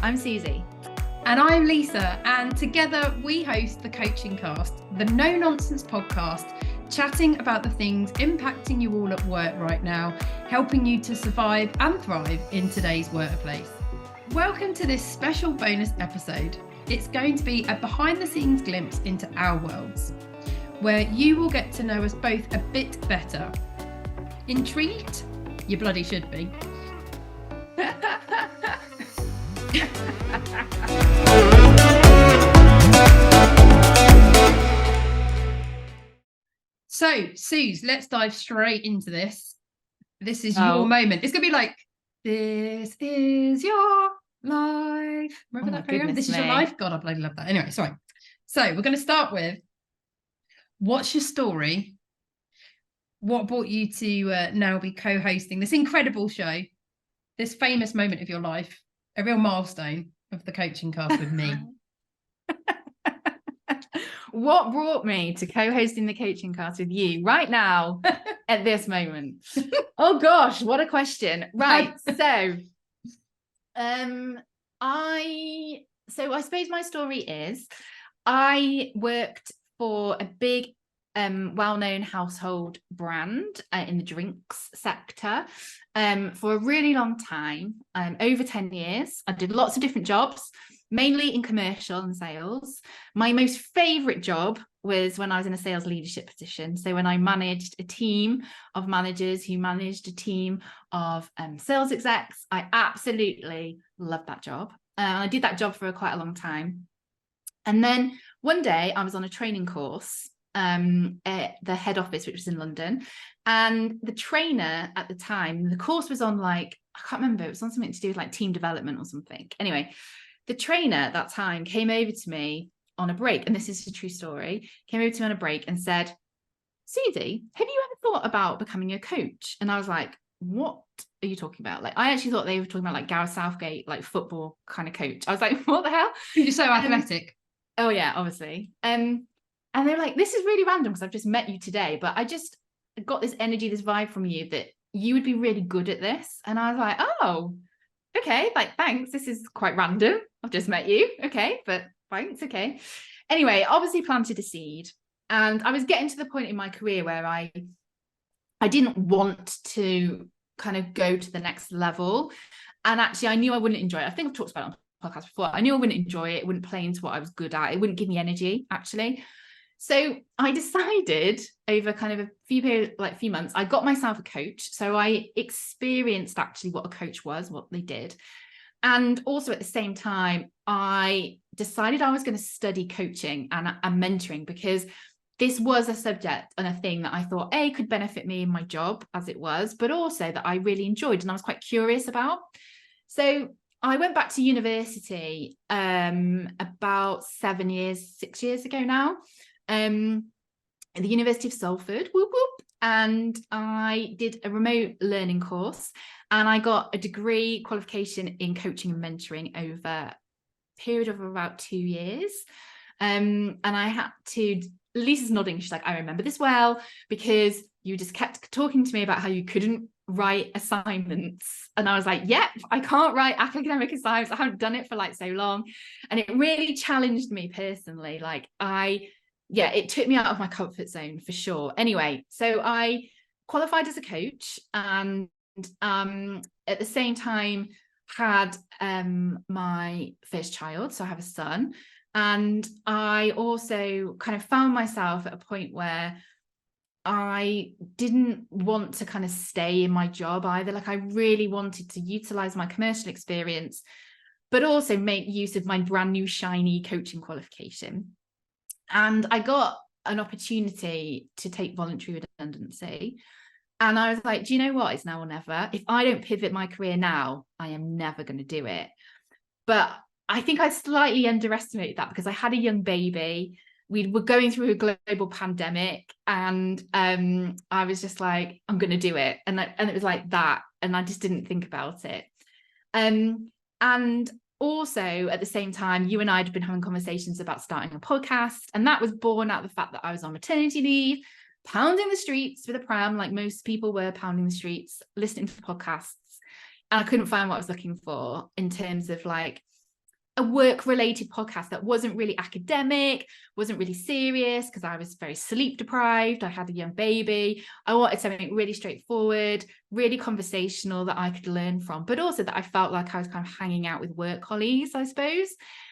I'm Suzy. And I'm Lisa, and together we host the Coaching Cast, the no-nonsense podcast, chatting about the things impacting you all at work right now, helping you to survive and thrive in today's workplace. Welcome to this special bonus episode. It's going to be a behind-the-scenes glimpse into our worlds, where you will get to know us both a bit better. Intrigued? You bloody should be. So, Suze, let's dive straight into this. This is your moment. It's going to be like, this is your life. Remember that program? This is your life? God, I bloody love that. Anyway, sorry. So we're going to start with, what's your story? What brought you to now be co-hosting this incredible show, this famous moment of your life, a real milestone of the Coaching Cast with me? What brought me to co-hosting the Coaching Cast with you right now at this moment? Oh gosh, what a question. Right. So I suppose my story is I worked for a big well-known household brand in the drinks sector for a really long time, over 10 years. I did lots of different jobs, mainly in commercial and sales. My most favorite job was when I was in a sales leadership position. So when I managed a team of managers who managed a team of sales execs, I absolutely loved that job. I did that job for quite a long time. And then one day I was on a training course at the head office, which was in London. And the trainer at the time, the course was on I can't remember, it was on something to do with like team development or something. Anyway, the trainer at that time came over to me on a break, and this is a true story, came over to me on a break and said, Suzy, have you ever thought about becoming a coach? And I was like, what are you talking about? I actually thought they were talking about Gareth Southgate, football kind of coach. I was like, what the hell? You're so athletic. Oh yeah, obviously. And they were like, this is really random because I've just met you today, but I just got this energy, this vibe from you that you would be really good at this. And I was like, oh, okay, thanks. This is quite random. I've just met you. Okay, but thanks. Okay. Anyway, obviously planted a seed. And I was getting to the point in my career where I didn't want to kind of go to the next level. And actually, I knew I wouldn't enjoy it. I think I've talked about it on the podcast before. I knew I wouldn't enjoy it. It wouldn't play into what I was good at. It wouldn't give me energy, actually. So I decided over kind of a few months, I got myself a coach. So I experienced actually what a coach was, what they did. And also at the same time, I decided I was going to study coaching and mentoring, because this was a subject and a thing that I thought could benefit me in my job as it was, but also that I really enjoyed and I was quite curious about. So I went back to university about 6 years ago now, at the University of Salford, whoop, whoop, and I did a remote learning course, and I got a degree qualification in coaching and mentoring over a period of about 2 years. And I had to, Lisa's nodding, she's like, I remember this well, because you just kept talking to me about how you couldn't write assignments. And I was like, yep, I can't write academic assignments. I haven't done it for so long. And it really challenged me personally. It took me out of my comfort zone for sure. Anyway, so I qualified as a coach, and at the same time had my first child. So I have a son. And I also kind of found myself at a point where I didn't want to kind of stay in my job either. I really wanted to utilize my commercial experience, but also make use of my brand new shiny coaching qualification. And I got an opportunity to take voluntary redundancy. And I was like, do you know what? It's now or never. If I don't pivot my career now, I am never going to do it. But I think I slightly underestimated that because I had a young baby. We were going through a global pandemic, and I was just like, I'm going to do it. And it was like that. And I just didn't think about it. And also at the same time, you and I had been having conversations about starting a podcast. And that was born out of the fact that I was on maternity leave, pounding the streets with a pram, like most people were pounding the streets, listening to podcasts. And I couldn't find what I was looking for in terms of a work-related podcast that wasn't really academic, wasn't really serious, because I was very sleep deprived. I had a young baby. I wanted something really straightforward, really conversational that I could learn from, but also that I felt like I was kind of hanging out with work colleagues, I suppose.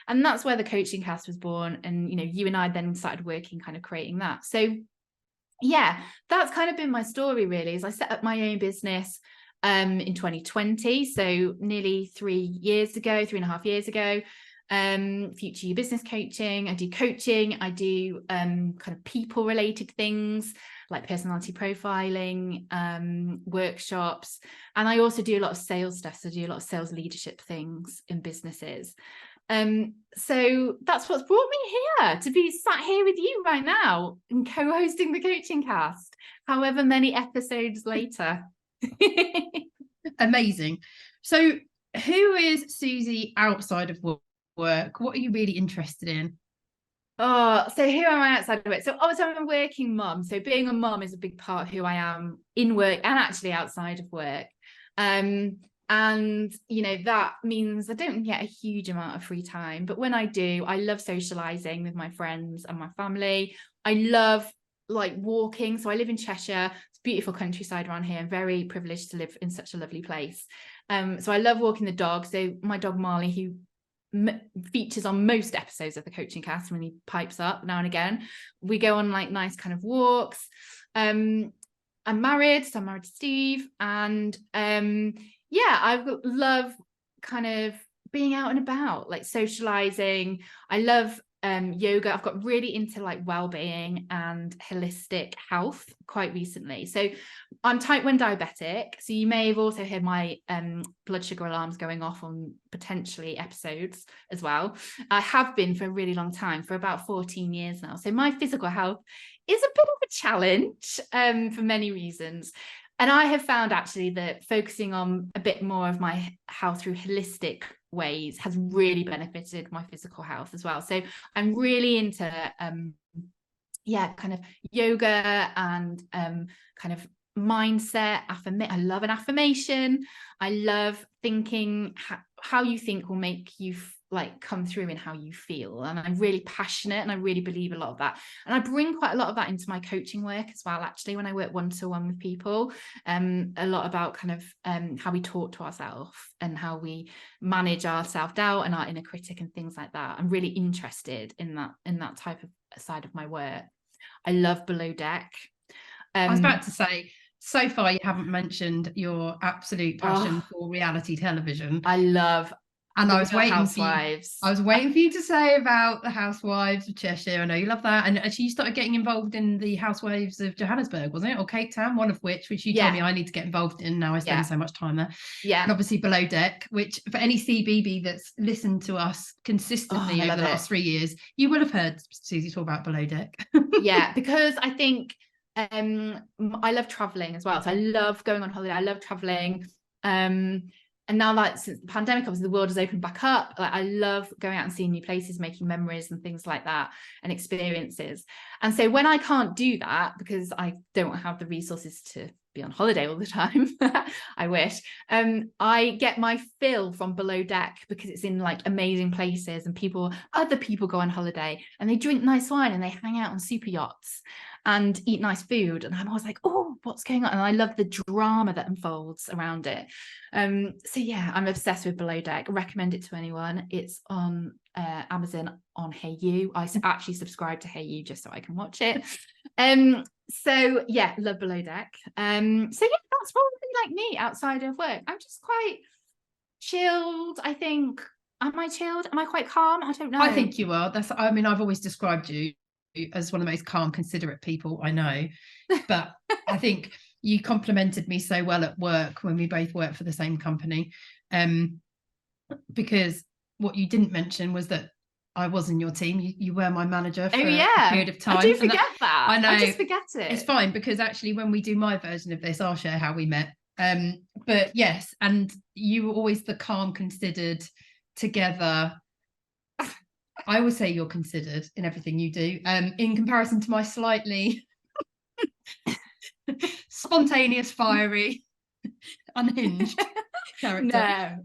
And that's where the Coaching Cast was born. And, you know, you and I then started working, kind of creating that. So yeah, that's kind of been my story, really, is I set up my own business in 2020, so nearly 3.5 years ago. FutureYou business coaching. I do coaching. I do kind of people related things like personality profiling, workshops, and I also do a lot of sales stuff. So I do a lot of sales leadership things in businesses. So that's what's brought me here, to be sat here with you right now and co-hosting the Coaching Cast, however many episodes later. Amazing. So who is Suzy outside of work? What are you really interested in? Oh, so who am I outside of work? So obviously I'm a working mum. So being a mum is a big part of who I am in work and actually outside of work. And, you know, that means I don't get a huge amount of free time. But when I do, I love socializing with my friends and my family. I love like walking. So I live in Cheshire. It's beautiful countryside around here. I'm very privileged to live in such a lovely place. So I love walking the dog. So my dog Marley, who features on most episodes of the Coaching Cast when he pipes up now and again, we go on like nice kind of walks. I'm married, so I'm married to Steve, and yeah, I love kind of being out and about, like socializing. I love yoga. I've got really into like well-being and holistic health quite recently. So I'm type 1 diabetic. So you may have also heard my blood sugar alarms going off on potentially episodes as well. I have been for a really long time, for about 14 years now. So my physical health is a bit of a challenge for many reasons. And I have found actually that focusing on a bit more of my health through holistic ways has really benefited my physical health as well. So I'm really into kind of yoga and kind of mindset. I love an affirmation. I love thinking how you think will make you like come through in how you feel, and I'm really passionate and I really believe a lot of that, and I bring quite a lot of that into my coaching work as well, actually, when I work one-to-one with people. A lot about kind of how we talk to ourselves and how we manage our self-doubt and our inner critic and things like that. I'm really interested in that type of side of my work. I love Below Deck. I was about to say, so far you haven't mentioned your absolute passion for reality television. I love And I was waiting Housewives. I was waiting for you to say about the Housewives of Cheshire. I know you love that. And actually you started getting involved in the Housewives of Johannesburg, wasn't it? Or Cape Town, one of which you told me I need to get involved in now. I spend so much time there. Yeah. And obviously Below Deck, which for any CBB that's listened to us consistently over the last 3 years, you will have heard Suzy talk about Below Deck. Yeah, because I think I love traveling as well. So I love going on holiday. I love traveling. And now, like, since the pandemic, obviously the world has opened back up. Like, I love going out and seeing new places, making memories and things like that, and experiences. And so when I can't do that because I don't have the resources to be on holiday all the time, I wish, I get my fill from Below Deck, because it's in like amazing places, and other people go on holiday and they drink nice wine and they hang out on super yachts and eat nice food, and I'm always like, oh, what's going on? And I love the drama that unfolds around it. So yeah, I'm obsessed with Below Deck. Recommend it to anyone. It's on Amazon on HeyYou. I actually subscribe to HeyYou just so I can watch it. So yeah, love Below Deck. So yeah, that's probably like me outside of work. I'm just quite chilled, I think. Am I chilled? Am I quite calm? I don't know. I think you are. I've always described you as one of the most calm, considerate people I know. But I think you complimented me so well at work when we both worked for the same company. Because what you didn't mention was that I was in your team. You were my manager for a period of time. I do forget that. I know. I just forget it. It's fine, because actually when we do my version of this, I'll share how we met. But yes, and you were always the calm, considered, together. I would say you're considered in everything you do, in comparison to my slightly spontaneous, fiery, unhinged character.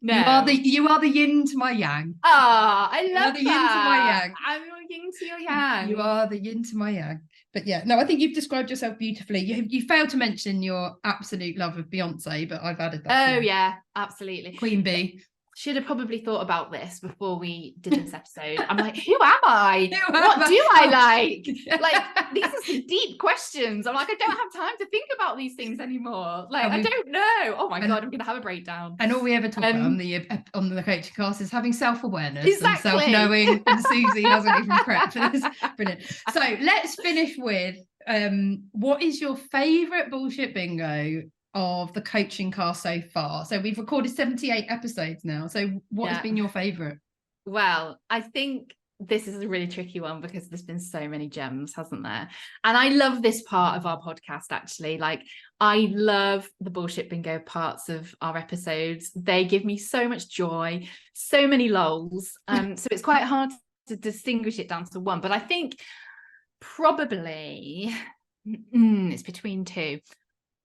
No. You are the yin to my yang. I love the yin to my yang. I'm your yin to your yang. You are the yin to my yang. But yeah, no, I think you've described yourself beautifully. You failed to mention your absolute love of Beyonce, but I've added that. Oh yeah, absolutely. Queen Bee. Should have probably thought about this before we did this episode. I'm like, who am I? What do I like? Like, these are some deep questions. I'm like, I don't have time to think about these things anymore. Like, I don't know. Oh my God, I'm going to have a breakdown. And all we ever talk about on the coaching cast is having self-awareness and self-knowing. And Suzy hasn't even prepped for this. Brilliant. So let's finish with, what is your favourite bullshit bingo of the coaching cast so far? So we've recorded 78 episodes now. So what has been your favorite? Well, I think this is a really tricky one because there's been so many gems, hasn't there? And I love this part of our podcast, actually. Like, I love the bullshit bingo parts of our episodes. They give me so much joy, so many lols. So it's quite hard to distinguish it down to one, but I think probably it's between two.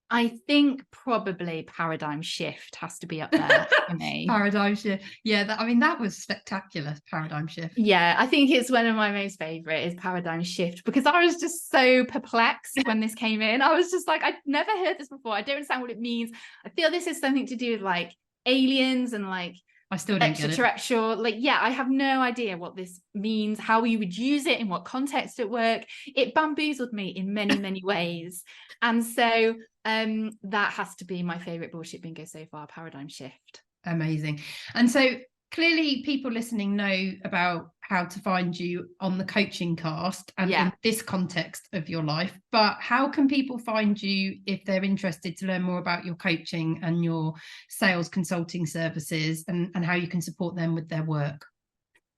I think probably paradigm shift has to be up there for me. Paradigm shift. Yeah, that was spectacular. Paradigm shift. Yeah, I think it's one of my most favorite is paradigm shift, because I was just so perplexed when this came in. I was just like, I'd never heard this before. I don't understand what it means. I feel this is something to do with like aliens and like I still don't get it. Extraterrestrial. Like, yeah, I have no idea what this means, how you would use it, in what context at work. It bamboozled me in many, many ways. And so that has to be my favorite bullshit bingo so far, paradigm shift. Amazing. And so clearly people listening know about how to find you on the coaching cast and in this context of your life, but how can people find you if they're interested to learn more about your coaching and your sales consulting services, and how you can support them with their work?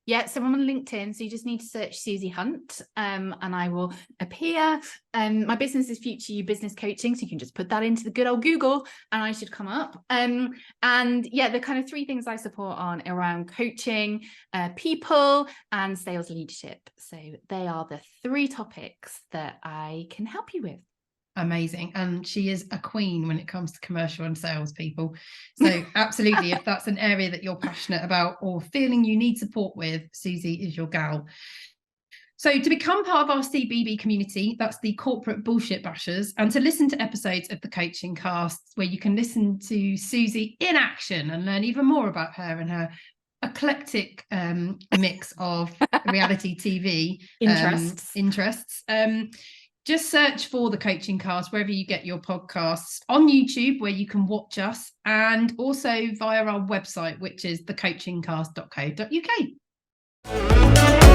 Yeah, so I'm on LinkedIn, so you just need to search Suzy Hunt, and I will appear. My business is FutureYou Business Coaching, so you can just put that into the good old Google and I should come up. And yeah, the kind of three things I support on around coaching, people, and sales leadership. So they are the three topics that I can help you with. Amazing. And she is a queen when it comes to commercial and sales people. So absolutely, if that's an area that you're passionate about or feeling you need support with, Suzy is your gal. So to become part of our CBB community, that's the Corporate Bullshit Bashers, and to listen to episodes of the Coaching Cast where you can listen to Suzy in action and learn even more about her and her eclectic mix of reality TV interests. Just search for the Coaching Cast wherever you get your podcasts, on YouTube where you can watch us, and also via our website, which is thecoachingcast.co.uk.